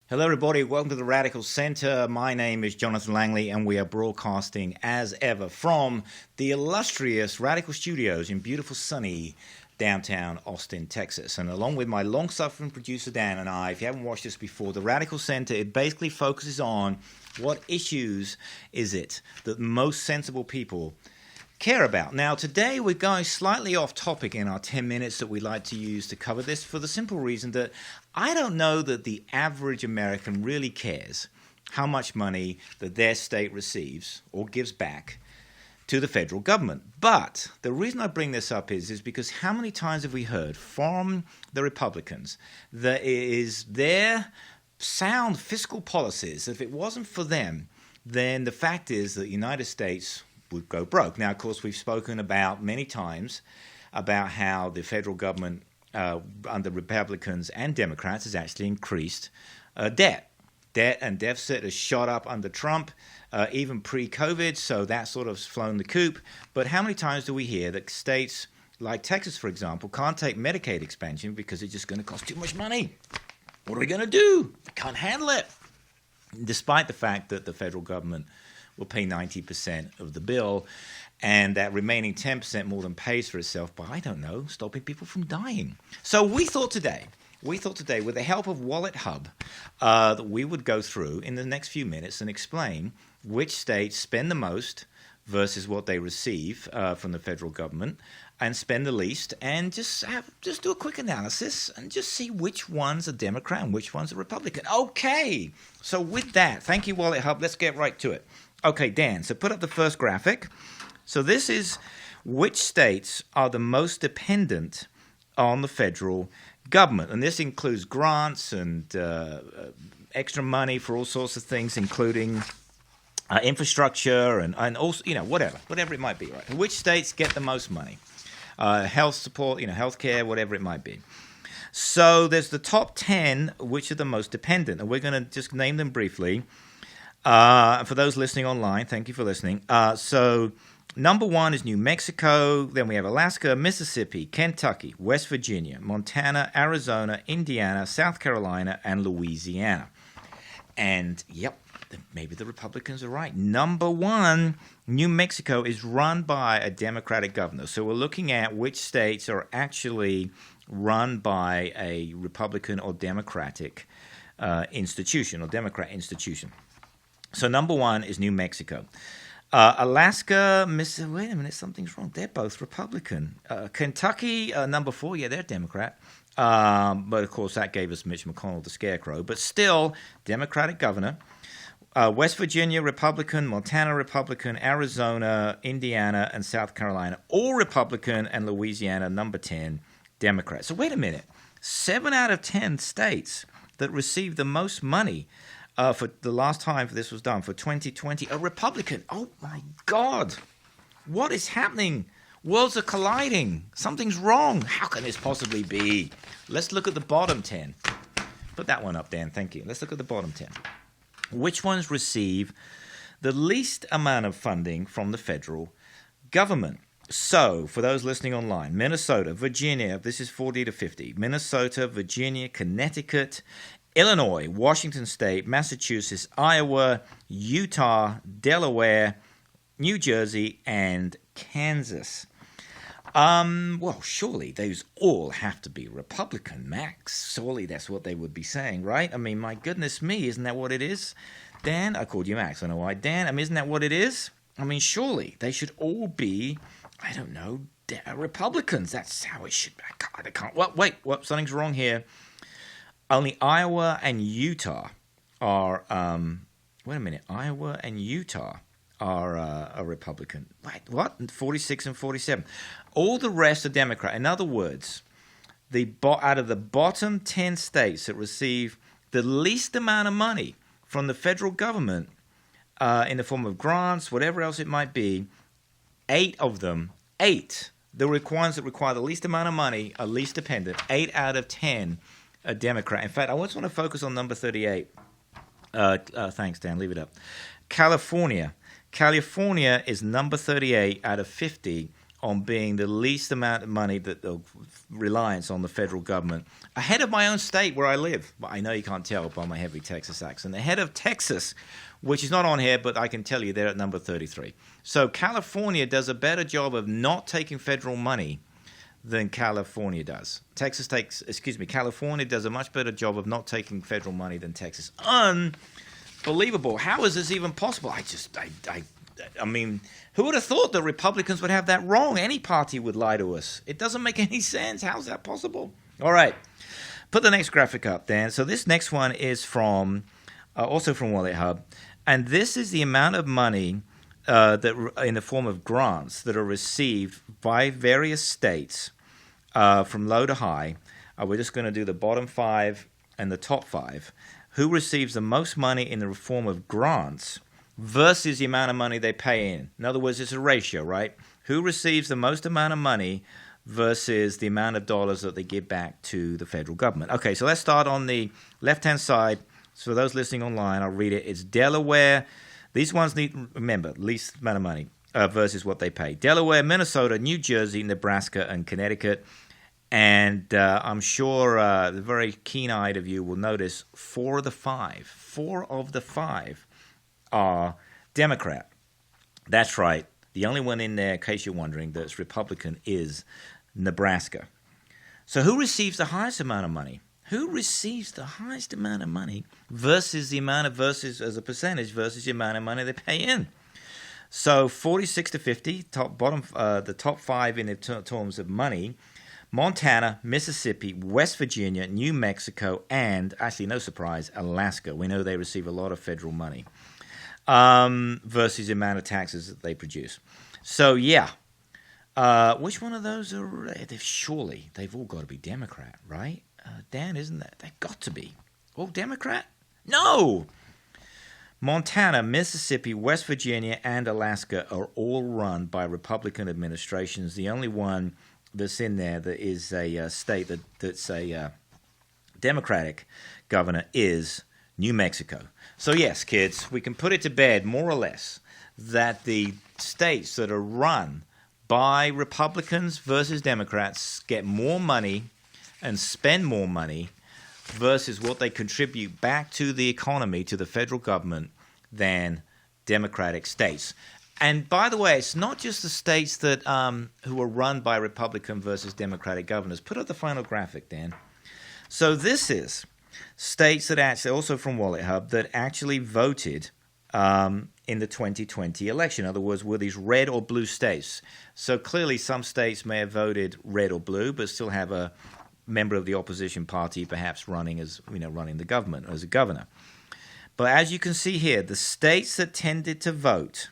Hello, everybody. Welcome to the Radical Center. My name is Jonathan Langley, and we are broadcasting as ever from the illustrious Radical Studios in beautiful, sunny downtown Austin, Texas. And along with my long-suffering producer Dan and I, if you haven't watched this before, the Radical Center, it basically focuses on what issues is it that most sensible people care about. Now, today we're going slightly off topic in our 10 minutes that we like to use to cover this for the simple reason that I don't know that the average American really cares how much money that their state receives or gives back to the federal government. But the reason I bring this up is because how many times have we heard from the Republicans that it is their sound fiscal policies, that if it wasn't for them, then the fact is that the United States would go broke. Now, of course, we've spoken about many times about how the federal government under Republicans and Democrats has actually increased debt. Debt and deficit has shot up under Trump, even pre-COVID, so that sort of flown the coop. But how many times do we hear that states like Texas, for example, can't take Medicaid expansion because it's just going to cost too much money? What are we going to do? We can't handle it. Despite the fact that the federal government will pay 90% of the bill, and that remaining 10% more than pays for itself by, I don't know, stopping people from dying. So we thought today, with the help of WalletHub, that we would go through in the next few minutes and explain which states spend the most versus what they receive from the federal government and spend the least, and just do a quick analysis and just see which ones are Democrat and which ones are Republican. Okay, so with that, thank you, WalletHub. Let's get right to it. Okay, Dan, so put up the first graphic. So this is which states are the most dependent on the federal government. And this includes grants and extra money for all sorts of things, including infrastructure and also, whatever it might be, right? Which states get the most money? Health support, healthcare, whatever it might be. So there's the top 10, which are the most dependent. And we're going to just name them briefly. For those listening online, thank you for listening. So number 1 is New Mexico. Then we have Alaska, Mississippi, Kentucky, West Virginia, Montana, Arizona, Indiana, South Carolina, and Louisiana. And, yep, maybe the Republicans are right. Number 1, New Mexico is run by a Democratic governor. So we're looking at which states are actually run by a Republican or Democratic institution or Democrat institution. So number 1 is New Mexico. Alaska, wait a minute, something's wrong. They're both Republican. Kentucky, number 4, yeah, they're Democrat. But, of course, that gave us Mitch McConnell, the scarecrow. But still, Democratic governor. West Virginia, Republican. Montana, Republican. Arizona, Indiana, and South Carolina, all Republican. And Louisiana, number 10, Democrat. So wait a minute. 7 out of 10 states that received the most money for the last time this was done, for 2020, a Republican. Oh, my God. What is happening? Worlds are colliding. Something's wrong. How can this possibly be? Let's look at the bottom 10. Put that one up, Dan. Thank you. Let's look at the bottom 10. Which ones receive the least amount of funding from the federal government? So, for those listening online, Minnesota, Virginia, this is 40 to 50. Minnesota, Virginia, Connecticut, Illinois, Washington State, Massachusetts, Iowa, Utah, Delaware, New Jersey, and Kansas. Well, surely those all have to be Republican, Max. Surely that's what they would be saying, right? I mean, my goodness me, isn't that what it is? Dan, I called you Max, I don't know why. Dan, I mean, isn't that what it is? I mean, surely they should all be, I don't know, Republicans. That's how it should be. God, I can't. Well, wait, something's wrong here. Only Iowa and Utah are, wait a minute, Iowa and Utah are a Republican. Wait, what? 46 and 47. All the rest are Democrat. In other words, out of the bottom 10 states that receive the least amount of money from the federal government in the form of grants, whatever else it might be, 8 of them, the ones that require the least amount of money are least dependent. 8 out of 10 a Democrat. In fact, I just want to focus on number 38. Thanks, Dan. Leave it up. California. California is number 38 out of 50 on being the least amount of money that the reliance on the federal government, ahead of my own state where I live. But I know you can't tell by my heavy Texas accent. Ahead of Texas, which is not on here, but I can tell you they're at number 33. So California does a better job of not taking federal money than California does. California does a much better job of not taking federal money than Texas. Unbelievable. How is this even possible? I mean, who would have thought that Republicans would have that wrong? Any party would lie to us. It doesn't make any sense. How's that possible? All right. Put the next graphic up, Dan. So this next one is from, also from WalletHub. And this is the amount of money that in the form of grants that are received by various states from low to high. We're just going to do the bottom 5 and the top 5. Who receives the most money in the form of grants versus the amount of money they pay in. In other words, it's a ratio, right? Who receives the most amount of money versus the amount of dollars that they give back to the federal government. Okay, so let's start on the left-hand side. So for those listening online, I'll read it. It's Delaware. These ones need, remember, least amount of money versus what they pay. Delaware, Minnesota, New Jersey, Nebraska, and Connecticut. And I'm sure the very keen-eyed of you will notice 4 of the 5 are Democrat. That's right. The only one in there, in case you're wondering, that's Republican is Nebraska. So who receives the highest amount of money? Who receives the highest amount of money versus as a percentage versus the amount of money they pay in? So 46 to 50, the top 5 in terms of money. Montana, Mississippi, West Virginia, New Mexico, and, actually no surprise, Alaska. We know they receive a lot of federal money. Versus the amount of taxes that they produce. So, yeah. Which one of those are... They've all got to be Democrat, right? Dan, isn't that? They've got to be. All Democrat? No! Montana, Mississippi, West Virginia, and Alaska are all run by Republican administrations. The only one that's in there that is a state that's a Democratic governor is New Mexico. So yes, kids, we can put it to bed, more or less, that the states that are run by Republicans versus Democrats get more money and spend more money versus what they contribute back to the economy, to the federal government, than Democratic states. And by the way, it's not just the states that who are run by Republican versus Democratic governors. Put up the final graphic, Dan. So this is states that actually, also from WalletHub, that actually voted in the 2020 election. In other words, were these red or blue states? So clearly some states may have voted red or blue, but still have a member of the opposition party perhaps running as, running the government as a governor. But as you can see here, the states that tended to vote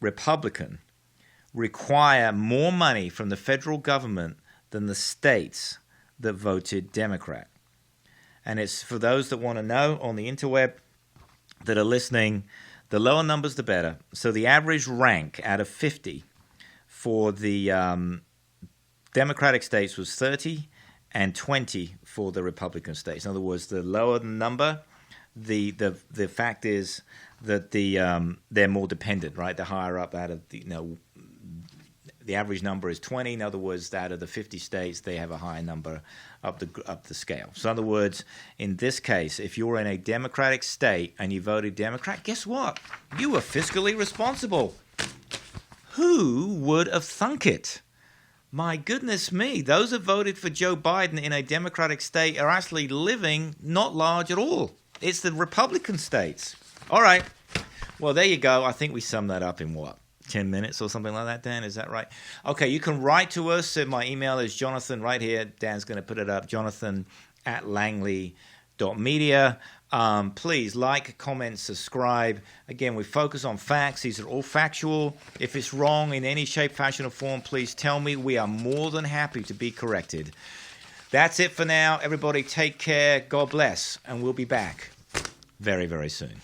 Republican require more money from the federal government than the states that voted Democrat. And it's for those that want to know on the interweb that are listening, the lower numbers, the better. So the average rank out of 50 for the Democratic states was 30 and 20 for the Republican states. In other words, the lower the number, the fact is that they're more dependent, right? The higher up out of the average number is 20. In other words, out of the 50 states, they have a higher number up the scale. So in other words, in this case, if you're in a Democratic state and you voted Democrat, guess what? You were fiscally responsible. Who would have thunk it? My goodness me, those that voted for Joe Biden in a Democratic state are actually living not large at all. It's the Republican states. All right. Well, there you go. I think we summed that up in what? 10 minutes or something like that, Dan? Is that right? Okay, you can write to us. My email is Jonathan right here. Dan's going to put it up, jonathan@langley.media. Please like, comment, subscribe. Again, we focus on facts. These are all factual. If it's wrong in any shape, fashion, or form, please tell me. We are more than happy to be corrected. That's it for now. Everybody take care. God bless. And we'll be back very, very soon.